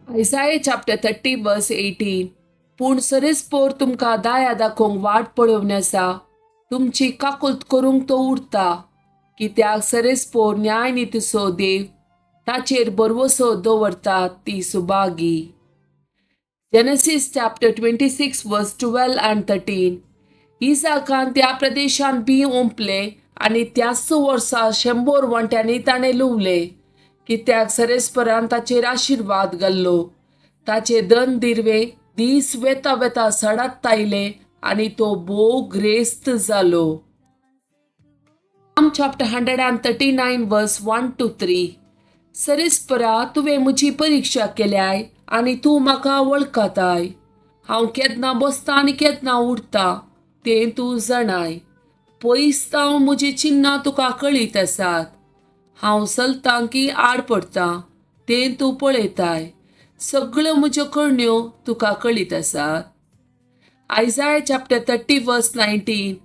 Isaiah chapter 30 verse 18. पूण सरीसपोर तुमकां दाया दाखोवंक वाट पळोवन आसा, तुमची काकुल्त करूंक तो उरता, कित्याक सरीसपोर न्याय नितीचो देव, ताचेर बरवसो दवरतात ती Subhagi. Genesis chapter 26 verse 12 and 13. इसाकान त्या प्रदेशान बी ओंपले आनी त्याच वर्सा 100 वंट्यांनी ताणें लुवले, कित्याक सरेस्परान ताचेर आशिर्वाद घाल्लो. ताचे दन दिरवे दीस वेता वेता सडत आयले आनी तो भोव ग्रेस्त जालो. Psalm chapter 139 verse 1 to 3. सरेस्परा तुवें म्हजी परिक्षा केल्याय आनी तूं म्हाका वळखताय. हांव केदना बसता आनी केदना उरता तें तूं जाणाय. पयस जावन म्हजी चिन्नां तुका कळीत आसात. हांव चलतां की आड पडटां तें तूं पळयताय. सगळ्यो म्हज्यो कणयो तुका कळीत आसात. Isaiah chapter 30 verse 19.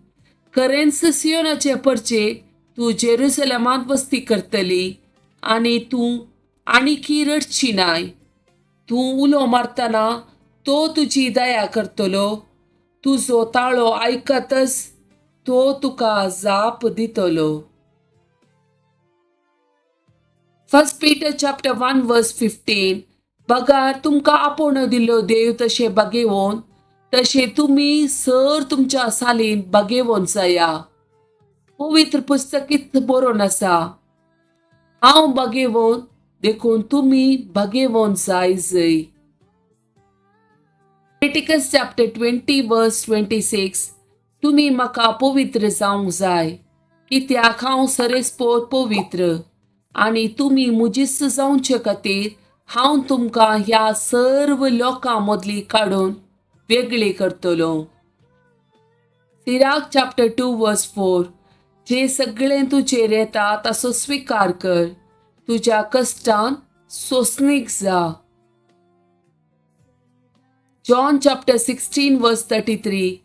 खरेंच सियोनाचे परचे तूं जेरुसलेमांत वस्ती करतली आनी तूं आनीकी रडची नाय. तूं उलो मारतना तो तुजी दया करतलो. तुजो ताळो आयकतच तो तुका जाप दितलो. 1 Peter chapter 1 verse 15. बगार तुमकां आपोवणो दिल्लो देव तशे बागेवोन, तशे तुमी सर तुमच्या सालीन बागेवोन जाया. पवित्र पुस्तकीत बरोवन आसा, हांव बागेवोन देखून तुमी बागेवोन जाय जय. Leviticus chapter 20 verse 26. तुमी म्हाका पवित्र जावंक जाय, कित्याक हांव सरेस्पोर पवित्र, आनी तुमी मुजीस जावचे खातीर हांव तुमकां ह्या सर्व लोकां मदली काडून वेगळी करतलो. Sirach chapter 2 verse 4. जे सगळें तुजेर येता ताचो स्विकार कर, तुज्या कश्टान सोंसणीक जा. John chapter 16 verse 33.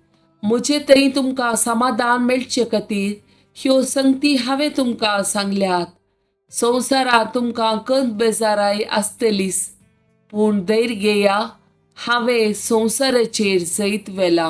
म्हजे थंय तुमकां समाधान मेळचे खातीर ह्यो संगती हांवें तुमकां सांगल्यात. संवसारांत तुमकां कंत बेजाराय आसतलीच, पूण धैर्य घेया, हांवें संवसाराचेर जैत व्हेला.